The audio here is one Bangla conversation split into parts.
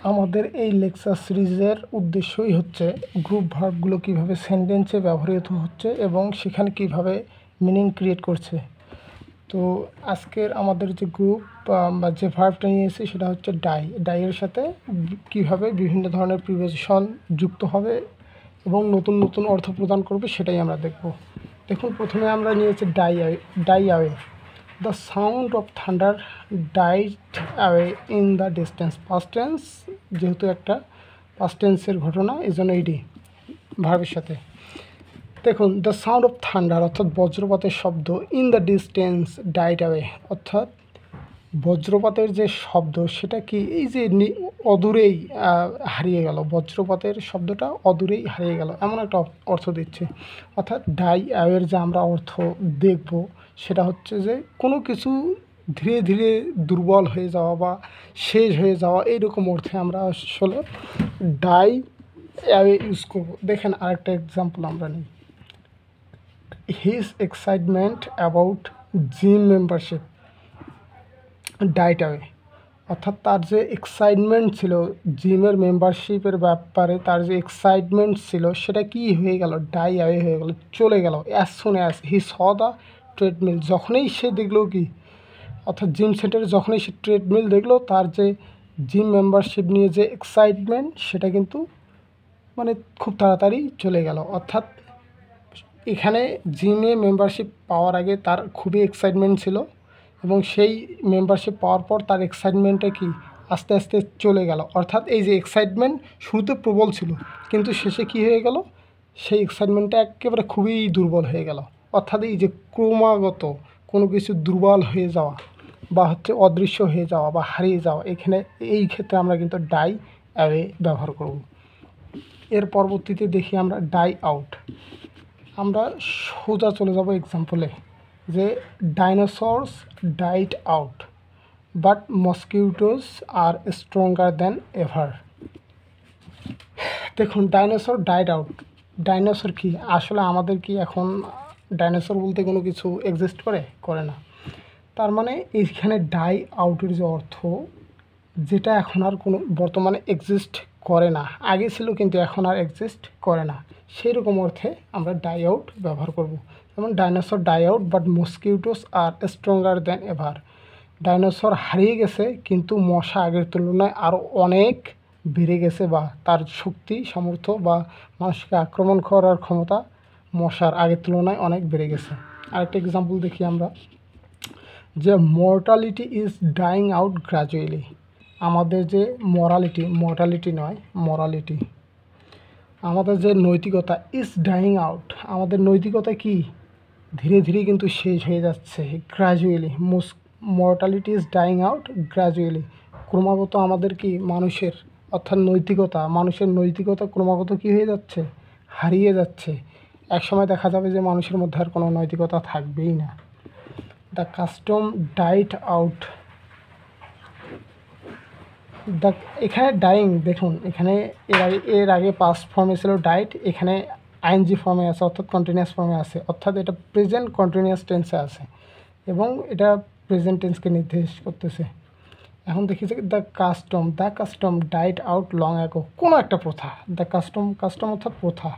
আমাদের এই লেকচার সিরিজের উদ্দেশ্যই হচ্ছে গ্রুপ ভার্বগুলো কীভাবে সেন্টেন্সে ব্যবহৃত হচ্ছে এবং সেখানে কীভাবে মিনিং ক্রিয়েট করছে। তো আজকের আমাদের যে গ্রুপ বা যে ভার্বটা নিয়েছি সেটা হচ্ছে ডাইয়ের সাথে কীভাবে বিভিন্ন ধরনের প্রিপোজিশন যুক্ত হবে এবং নতুন নতুন অর্থ প্রদান করবে সেটাই আমরা দেখব। দেখুন, প্রথমে আমরা নিয়েছি die away. The sound of thunder died away in the distance. Past tense যেহেতু একটা past tense-এর ঘটনা, এই জন্য এটি ভার্বের সাথে। দেখুন, দ্য সাউন্ড অফ থান্ডার অর্থাৎ বজ্রপাতের শব্দ, in the distance died away অর্থাৎ বজ্রপাতের যে শব্দ সেটা কি এই যে অদূরেই হারিয়ে গেল। বজ্রপাতের শব্দটা অদূরেই হারিয়ে গেল এমন একটা অর্থ দিচ্ছে। অর্থাৎ ডাই অ্যাওয়ের যে আমরা অর্থ দেখব সেটা হচ্ছে যে কোনো কিছু ধীরে ধীরে দুর্বল হয়ে যাওয়া বা শেষ হয়ে যাওয়া, এইরকম অর্থে আমরা আসলে ডাই অ্যাওয়ে ইউজ করব। দেখেন আরেকটা এক্সাম্পল আমরা নিই। His excitement about gym membership died away অর্থাৎ তার যে এক্সাইটমেন্ট ছিল জিমের মেম্বারশিপের ব্যাপারে, তার যে এক্সাইটমেন্ট ছিল সেটা কি হয়ে গেল, ডাই অ্যাওয়ে হয়ে গেল, চলে গেল। As soon as he saw the treadmill, যখনই সে দেখলো কি, অর্থাৎ জিম সেন্টারে যখনই সে ট্রেডমিল দেখলো, তার যে জিম মেম্বারশিপ নিয়ে যে এক্সাইটমেন্ট সেটা কিন্তু মানে খুব তাড়াতাড়ি চলে গেল। অর্থাৎ এখানে জিমে মেম্বারশিপ পাওয়ার আগে তার খুবই এক্সাইটমেন্ট ছিল এবং সেই মেম্বারশিপ পাওয়ার পর তার এক্সাইটমেন্টটা কি আস্তে আস্তে চলে গেল। অর্থাৎ এই যে এক্সাইটমেন্ট শুরুতে প্রবল ছিল কিন্তু শেষে কি হয়ে গেল, সেই এক্সাইটমেন্টটা একেবারে খুবই দুর্বল হয়ে গেল। অর্থাৎ এই যে ক্রমাগত কোনো কিছু দুর্বল হয়ে যাওয়া বা হচ্ছে অদৃশ্য হয়ে যাওয়া বা হারিয়ে যাওয়া, এখানে এই ক্ষেত্রে আমরা কিন্তু ডাই অ্যাওয়ে ব্যবহার করব। এর পরবর্তীতে দেখি আমরা ডাই আউট। আমরা সোজা চলে যাব এক্সাম্পলে, যে dinosaurs died out but mosquitoes are stronger than ever. দেখুন, ডাইনোসর ডাইড আউট। ডাইনোসর কি আসলে আমাদের কি এখন ডাইনোসর বলতে কোনো কিছু এক্সিস্ট করে না। তার মানে এইখানে ডাই আউটের যে অর্থ, যেটা এখন আর কোনো বর্তমানে এক্সিস্ট করে না, আগে ছিল কিন্তু এখন আর এক্সিস্ট করে না, সেই রকম অর্থে আমরা ডাই আউট ব্যবহার করব। যেমন dinosaur die out but mosquitoes are stronger than ever. Dinosaur হারিয়ে গেছে কিন্তু মশা আগের তুলনায় আরও অনেক বেড়ে গেছে, বা তার শক্তি সামর্থ্য বা মানুষকে আক্রমণ করার ক্ষমতা মশার আগের তুলনায় অনেক বেড়ে গেছে। আরেকটা এক্সাম্পল দেখি আমরা, যে mortality is dyeing out gradually. আমাদের যে মর্টালিটি নয়, মরালিটি, আমাদের যে নৈতিকতা ইজ ডাইং আউট, আমাদের নৈতিকতা কি ধীরে ধীরে কিন্তু শেষ হয়ে যাচ্ছে। Gradually mortality is dyeing out gradually, ক্রমাগত আমাদের কি মানুষের অর্থাৎ মানুষের নৈতিকতা ক্রমাগত কি হয়ে যাচ্ছে, হারিয়ে যাচ্ছে। একসময় দেখা যাবে যে মানুষের মধ্যে আর কোনো নৈতিকতা থাকবেই না। The custom died out. এখানে ডাইং, দেখুন এখানে এর আগে পাস্ট ফর্মে ছিল ডাইট, এখানে আইএনজি ফর্মে আছে অর্থাৎ কন্টিনিউয়াস ফর্মে আছে, অর্থাৎ এটা প্রেজেন্ট কন্টিনিউয়াস টেন্সে আছে এবং এটা প্রেজেন্ট টেন্সকে নির্দেশ করতেছে। এখন দেখি যে the custom died out long ago, কোনো একটা প্রথা, দ্য কাস্টম অর্থাৎ প্রথা,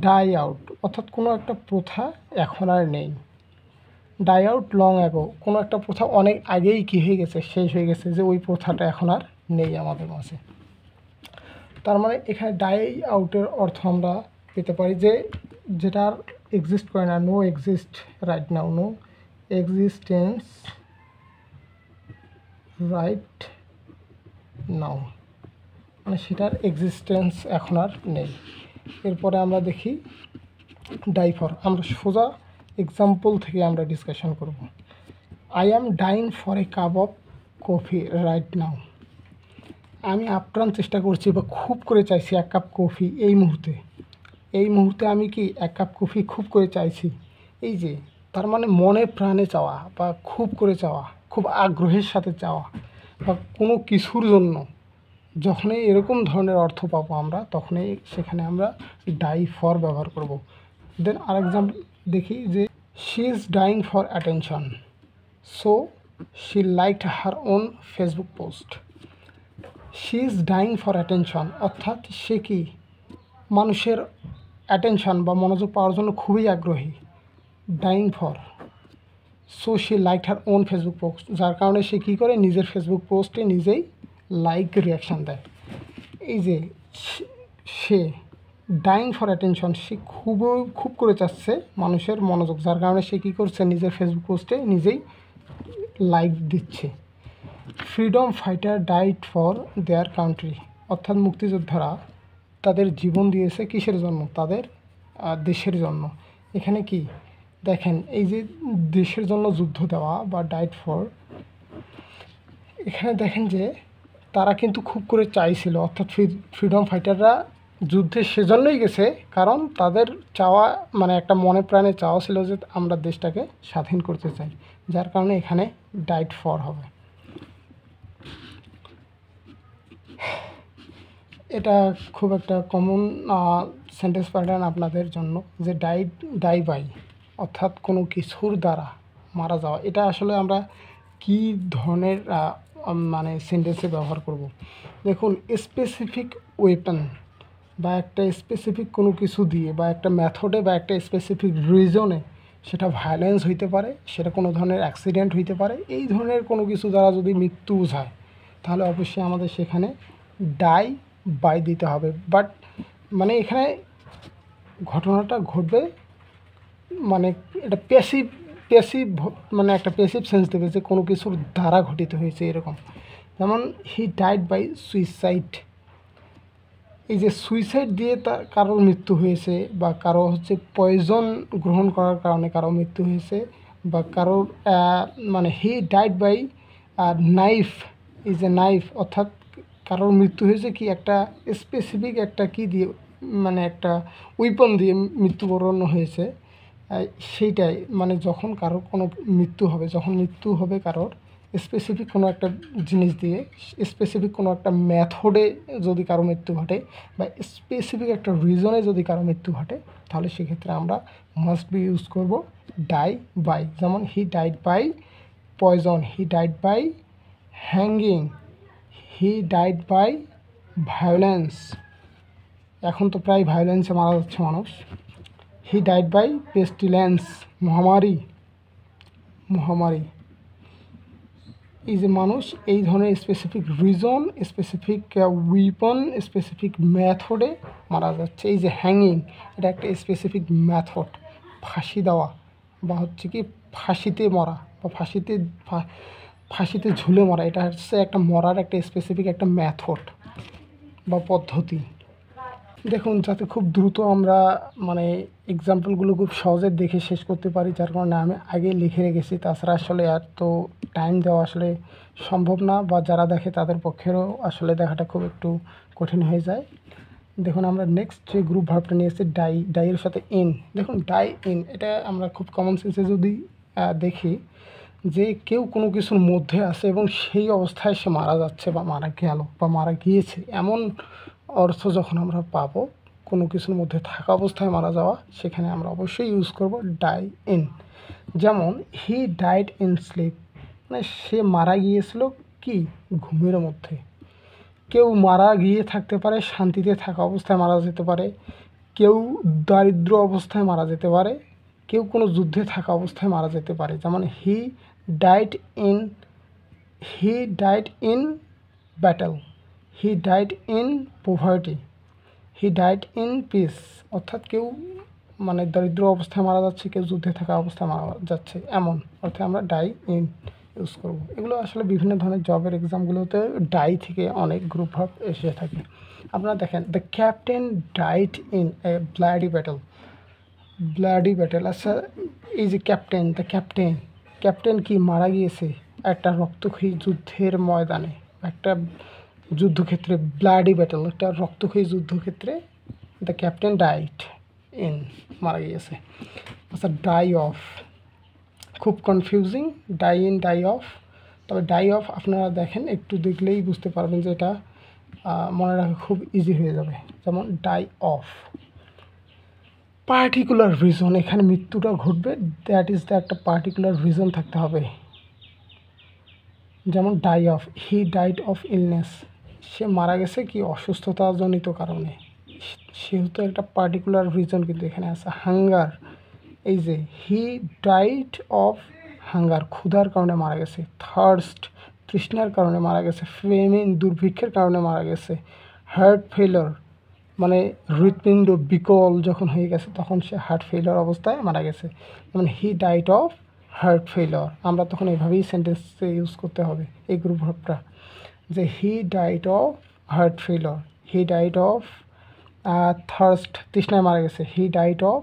ডাই আউট অর্থাৎ কোনো একটা প্রথা এখন আর নেই। ডাই আউট লং অ্যাগো, কোনো একটা প্রথা অনেক আগেই কী হয়ে গেছে, শেষ হয়ে গেছে, যে ওই প্রথাটা এখন আর নেই আমাদের মাঝে। তার মানে এখানে ডাই আউটের অর্থ আমরা পেতে পারি যে যেটা আর এক্সিস্ট করে না, no exist right now, no existence right now, মানে সেটার এক্সিস্টেন্স এখন আর নেই। এরপরে আমরা দেখি ডাইফর। আমরা সোজা এক্সাম্পল থেকে আমরা ডিসকাশন করব। I am dying for a cup of coffee right now. আমি আপ্রাণ চেষ্টা করছি বা খুব করে চাইছি এক কাপ কফি এই মুহূর্তে আমি কি এক কাপ কফি খুব করে চাইছি। এই যে তার মানে মনে প্রাণে চাওয়া বা খুব করে চাওয়া, খুব আগ্রহের সাথে চাওয়া বা কোনো কিছুর জন্য যখনই এরকম ধরনের অর্থ পাবো আমরা, তখনই সেখানে আমরা ডাই ফর ব্যবহার করব। দেন আর এক্সাম্পল দেখি, যে she is dyeing for attention so she liked her own Facebook post. She is dyeing for attention, অর্থাৎ সে কি মানুষের অ্যাটেনশন বা মনোযোগ পাওয়ার জন্য খুবই আগ্রহী। Dying for, so she like her own Facebook post, যার কারণে সে কী করে নিজের ফেসবুক পোস্টে নিজেই লাইক রিয়াকশান দেয়। এই যে সে ডাইং ফর অ্যাটেনশন, সে খুব করে চাচ্ছে মানুষের মনোযোগ, যার কারণে সে কী করছে নিজের ফেসবুক পোস্টে নিজেই লাইক দিচ্ছে। Freedom fighter died for their country, অর্থাৎ মুক্তিযোদ্ধারা তাদের জীবন দিয়েছে কিসের জন্য? তাদের দেশের জন্য। এখানে কি দেখেন, এই যে দেশের জন্য যুদ্ধ দেওয়া বা ডাইড ফর, এখানে দেখেন যে তারা কিন্তু খুব করে চাইছিল, অর্থাৎ ফ্রিডম ফাইটাররা যুদ্ধে সেজন্যই গেছে কারণ তাদের চাওয়া মানে একটা মনে প্রাণে চাওয়া ছিল যে আমরা দেশটাকে স্বাধীন করতে চাই, যার কারণে এখানে ডাইড ফর হবে। এটা খুব একটা কমন সেন্টেন্স প্যাটার্ন আপনাদের জন্য, যে ডাই বাই, অর্থাৎ কোনো কিছুর দ্বারা মারা যাওয়া। এটা আসলে আমরা কি ধরনের মানে সেন্টেন্সে ব্যবহার করব? দেখুন, স্পেসিফিক ওয়েপন বা একটা স্পেসিফিক কোনো কিছু দিয়ে বা একটা মেথডে বা একটা স্পেসিফিক রিজনে, সেটা ভায়োলেন্স হইতে পারে, সেটা কোনো ধরনের অ্যাক্সিডেন্ট হইতে পারে, এই ধরনের কোনো কিছু দ্বারা যদি মৃত্যু বোঝায় তাহলে অবশ্যই আমাদের সেখানে ডাই বাই দিতে হবে। বাট মানে এখানে ঘটনাটা ঘটবে মানে এটা প্যাসিভ মানে একটা প্যাসিভ সেন্স দেবে যে কোনো কিছুর দ্বারা ঘটিত হয়েছে এরকম। যেমন হি ডাইড বাই সুইসাইড, এই যে সুইসাইড দিয়ে তার কারোর মৃত্যু হয়েছে বা কারো হচ্ছে পয়জন গ্রহণ করার কারণে কারো মৃত্যু হয়েছে, বা কারোর মানে he died by knife, is a knife, অর্থাৎ কারোর মৃত্যু হয়েছে কি একটা স্পেসিফিক একটা কি দিয়ে মানে একটা উইপন দিয়ে মৃত্যুবরণ হয়েছে। সেইটাই মানে যখন কারোর কোনো মৃত্যু হবে কারোর স্পেসিফিক কোনো একটা জিনিস দিয়ে, স্পেসিফিক কোনো একটা মেথডে যদি কারো মৃত্যু ঘটে বা স্পেসিফিক একটা রিজনে যদি কারো মৃত্যু ঘটে, তাহলে সেক্ষেত্রে আমরা মাস্ট বি ইউজ করব ডাই বাই। যেমন he died by poison, he died by hanging, he died by violence, এখন তো প্রায় ভায়োলেন্সে মারা যাচ্ছে মানুষ। হি ডাইড বাই পেস্টিলেন্স, মহামারী। এই যে মানুষ এই ধরনের specific reason, specific weapon, specific মেথডে মারা যাচ্ছে। এই যে হ্যাঙ্গিং, এটা একটা স্পেসিফিক মেথড, ফাঁসি দেওয়া বা হচ্ছে কি ফাঁসিতে মরা বা ফাঁসিতে ঝুলে মরা, এটা হচ্ছে একটা মরার একটা স্পেসিফিক একটা মেথড বা পদ্ধতি। দেখুন, যাতে খুব দ্রুত আমরা মানে এক্সাম্পলগুলো খুব সহজে দেখে শেষ করতে পারি, যার কারণে আমি আগে লিখে রেখেছি। তাছাড়া আসলে এত টাইম দেওয়া আসলে সম্ভব না, বা যারা দেখে তাদের পক্ষেরও আসলে দেখাটা খুব একটু কঠিন হয়ে যায়। দেখুন, আমরা নেক্সট যে গ্রুপ ভার্বটা নিয়ে এসেছি ডাইয়ের সাথে ইন। দেখুন, ডাই ইন, এটা আমরা খুব কমন সেন্সে যদি দেখি যে কেউ কোনো কিছুর মধ্যে আছে এবং সেই অবস্থায় সে মারা যাচ্ছে বা মারা গেল বা মারা গিয়েছে, এমন অর্থ যখন আমরা পাবো কোনো কিছুর মধ্যে থাকা অবস্থায় মারা যাওয়া, সেখানে আমরা অবশ্যই ইউজ করব ডাই ইন। যেমন হি ডাইড ইন স্লিপ, মানে সে মারা গিয়েছিল কি ঘুমের মধ্যে। কেউ মারা গিয়ে থাকতে পারে শান্তিতে থাকা অবস্থায় মারা যেতে পারে, কেউ দারিদ্র অবস্থায় মারা যেতে পারে, কেউ কোনো যুদ্ধে থাকা অবস্থায় মারা যেতে পারে। যেমন he died in battle, he died in poverty, he died in peace, অর্থাৎ কেউ মানে দরিদ্র অবস্থায় মারা যাচ্ছে, কেউ যুদ্ধে থাকা অবস্থায় মারা যাচ্ছে, এমন অর্থে আমরা ডাই ইন ইউজ করব। এগুলো আসলে বিভিন্ন ধরনের জবের এক্সামগুলোতে ডাই থেকে অনেক গ্রুপ ভার্ব এসে থাকে। আপনারা দেখেন, the captain died in a bloody battle. আচ্ছা, এই যে ক্যাপ্টেন কি মারা গিয়েছে একটা রক্তক্ষয়ী যুদ্ধের ময়দানে, একটা যুদ্ধক্ষেত্রে, ব্লাডি ব্যাটেল, একটা রক্তক্ষয়ী যুদ্ধক্ষেত্রে দ্য ক্যাপ্টেন ডাইড ইন, মারা গিয়েছে। আচ্ছা, ডাই অফ, খুব confusing, die in, die of. তবে ডাই অফ আপনারা দেখেন, একটু দেখলেই বুঝতে পারবেন যে এটা মনে রাখা খুব ইজি হয়ে যাবে। যেমন ডাই অফ, পার্টিকুলার রিজন, এখানে মৃত্যুটা ঘটবে, দ্যাট ইজ দ্য একটা পার্টিকুলার রিজন থাকতে হবে। যেমন die of, he died of illness, সে মারা গেছে কি অসুস্থতাজনিত কারণে, সেহেতু একটা পার্টিকুলার রিজন কিন্তু এখানে আছে, হাঙ্গার। এই যে হি ডাইড অফ হাঙ্গার, ক্ষুধার কারণে মারা গেছে। থার্স্ট, তৃষ্ণার কারণে মারা গেছে। ফেমিন, দুর্ভিক্ষের কারণে মারা গেছে। হার্ট ফেইলর, মানে হৃৎপিণ্ড বিকল যখন হয়ে গেছে তখন সে হার্ট ফেইলর অবস্থায় মারা গেছে। যেমন he died of heart failure, আমরা তখন এইভাবেই সেন্টেন্সে ইউজ করতে হবে এই গ্রুপ ভার্বটা, যে হি died of heart failure, he died of thirst, তৃষ্ণায় মারা গেছে। হি ডাইড অফ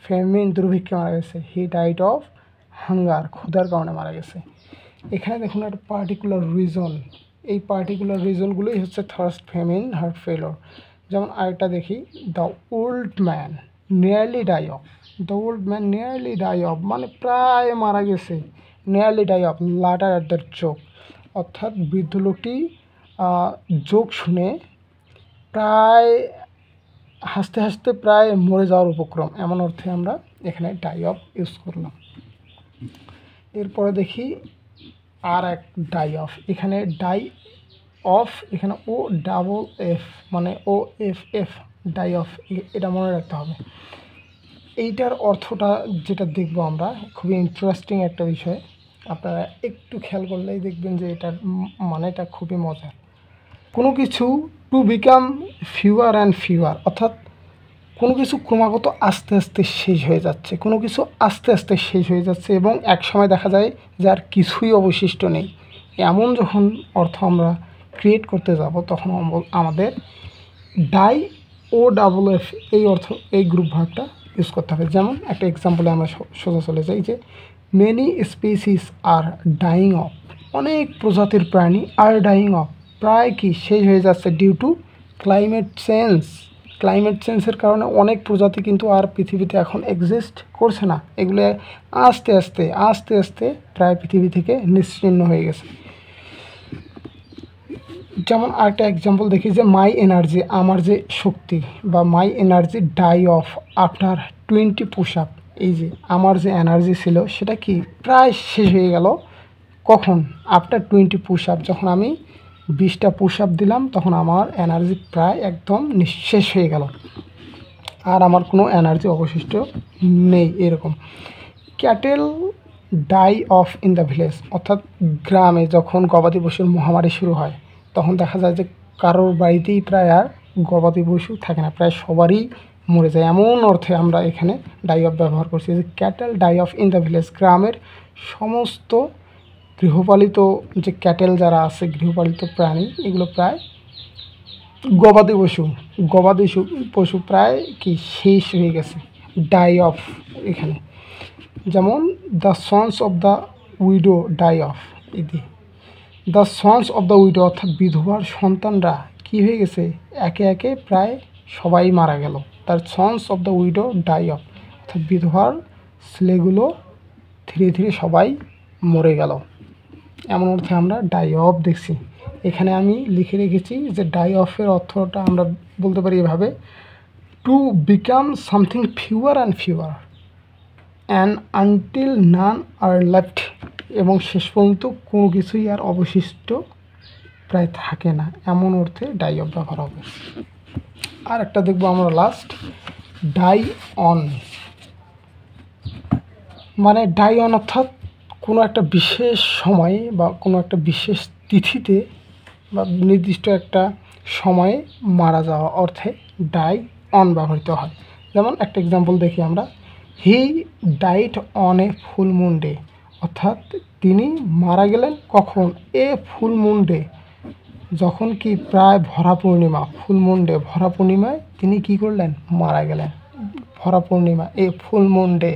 ফেমিন, দুর্ভিক্ষে মারা গেছে। হি ডাইড অফ হাঙ্গার, ক্ষুধার কারণে মারা গেছে। এখানে দেখুন একটা পার্টিকুলার রিজন, এই পার্টিকুলার রিজনগুলোই হচ্ছে থার্স্ট, ফেমিন, হার্ট ফেইলর। যেমন আরেকটা দেখি, the old man nearly die of, the old man nearly die of মানে প্রায় মারা গেছে। Nearly die of, laughter at the joke, অর্থাৎ বৃদ্ধ লোকটি জোক শুনে প্রায় হাসতে হাসতে প্রায় মরে যাওয়ার উপক্রম, এমন অর্থে আমরা এখানে ডাই অফ ইউজ করলাম। এরপরে দেখি আর এক ডাই অফ, এখানে ডাই অফ, এখানে ও ডাবল এফ মানে ও এফ এফ, ডাই অফ, এটা মনে রাখতে হবে। এইটার অর্থটা যেটা দেখবো আমরা, খুবই ইন্টারেস্টিং একটা বিষয়, আপনারা একটু খেয়াল করলেই দেখবেন যে এটার মানেটা খুবই মজার। কোনো কিছু to become fewer and fewer, অর্থাৎ কোনো কিছু ক্রমাগত আস্তে আস্তে শেষ হয়ে যাচ্ছে, কোনো কিছু আস্তে আস্তে শেষ হয়ে যাচ্ছে এবং এক সময় দেখা যায় যে আর কিছুই অবশিষ্ট নেই। এমন যখন অর্থ আমরা ক্রিয়েট করতে যাব তখন আমাদের ডাই ও ডাবল এফ এই অর্থ, এই গ্রুপ ভার্বটা ইউজ করতে হবে। যেমন একটা এক্সাম্পলে আমরা সোজা চলে যাই, যে many species R dyeing of, অনেক প্রজাতির প্রাণী আর ডাইং অফ, প্রায় কি শেষ হয়ে যাচ্ছে, due to climate change, climate চেঞ্জের কারণে অনেক প্রজাতি কিন্তু আর পৃথিবীতে এখন এক্সিস্ট করছে না, এগুলো আস্তে আস্তে আস্তে আস্তে প্রায় পৃথিবী থেকে নিশ্চিহ্ন হয়ে গেছে। যেমন আরেকটা এক্সাম্পল দেখি, যে মাই এনার্জি, আমার যে শক্তি, বা my energy die off after 20 push up, এই যে আমার যে এনার্জি ছিল সেটা কি প্রায় শেষ হয়ে গেল, কখন, আফটার 20 পুশ আপ, যখন আমি 20টা পুশ আপ দিলাম তখন আমার এনার্জি প্রায় একদম নিঃশেষ হয়ে গেল, আর আমার কোনো এনার্জি অবশিষ্ট নেই, এরকম। Cattle die off in the village, অর্থাৎ গ্রামে যখন গবাদি পশুর মহামারী শুরু হয় তখন দেখা যায় যে কারোর বাড়িতেই প্রায় আর গবাদি পশু থাকে না, প্রায় সবারই মরে যায়, এমন অর্থে আমরা এখানে ডাই অফ ব্যবহার করছি, যে cattle die off in the village, গ্রামের সমস্ত গৃহপালিত যে ক্যাটেল যারা আছে, গৃহপালিত প্রাণী, এগুলো প্রায় গবাদি পশু প্রায় কি শেষ হয়ে গেছে, ডাই অফ এখানে। যেমন the sons of the widow die off, ইদি the sons of the widow, অর্থাৎ বিধবার সন্তানরা কি হয়ে গেছে, একে একে প্রায় সবাই মারা গেল, তার sons of the widow die off, অর্থাৎ বিধবার ছেলেগুলো ধীরে ধীরে সবাই মরে গেল, এমন অর্থে আমরা ডাই অফ দেখছি। এখানে আমি লিখে রেখেছি যে ডাই অফের অর্থটা আমরা বলতে পারি এভাবে, to become something fewer and fewer and until none are left, এবং শেষ পর্যন্ত কোনো কিছুই আর অবশিষ্ট প্রায় থাকে না, এমন অর্থে ডাই অফ ব্যবহার হবে। আর একটা দেখবো আমরা লাস্ট, ডাই অন, মানে ডাই অন অর্থাৎ কোনো একটা বিশেষ সময়ে বা কোনো একটা বিশেষ তিথিতে বা নির্দিষ্ট একটা সময়ে মারা যাওয়া অর্থে ডাই অন ব্যবহৃত হয়। যেমন একটা এক্সাম্পল দেখি আমরা, he died on a full moon day, অর্থাৎ তিনি মারা গেলেন কখন, এ ফুল মুন ডে, যখন কি প্রায় ভরা পূর্ণিমা, ফুল মুন ডে, ভরা পূর্ণিমায় তিনি কি করলেন, মারা গেলেন, ভরা পূর্ণিমা, a full moon day,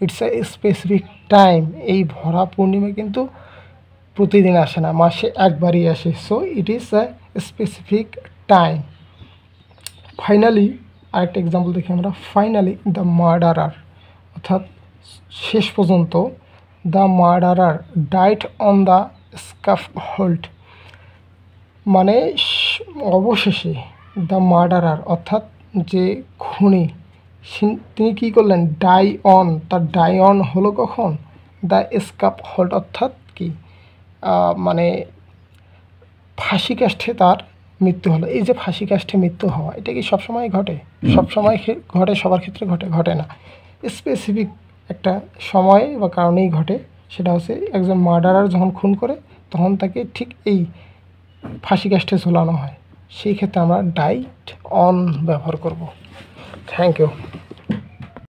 it's a specific time, এই ভরা পূর্ণিমা কিন্তু প্রতিদিন আসে না, মাসে একবারই আসে, so it is a specific time. Finally আরেকটা এক্সাম্পল দেখি আমরা, ফাইনালি দ্য মার্ডারার, অর্থাৎ শেষ পর্যন্ত, the murderer died on the scaffold, মানে অবশেষে দ্য মার্ডারার অর্থাৎ যে খুনি, তিনি কী করলেন, ডাই অন, তার ডাই অন হলো কখন, দ্য স্ক্যাফোল্ড, অর্থাৎ কি মানে ফাঁসি কাষ্ঠে তার মৃত্যু হলো। এই যে ফাঁসি কাস্টে মৃত্যু হওয়া, এটা কি সবসময় ঘটে? সবসময় ঘটে, সবার ক্ষেত্রে ঘটে না। স্পেসিফিক একটা সময় বা কারণেই ঘটে। সেটা হচ্ছে একজন মার্ডারার যখন খুন করে তখন তাকে ঠিক এই ফাঁসি কাস্টে ঝোলানো হয়। সেই ক্ষেত্রে আমরা ডাইট অন ব্যবহার করব। Thank you.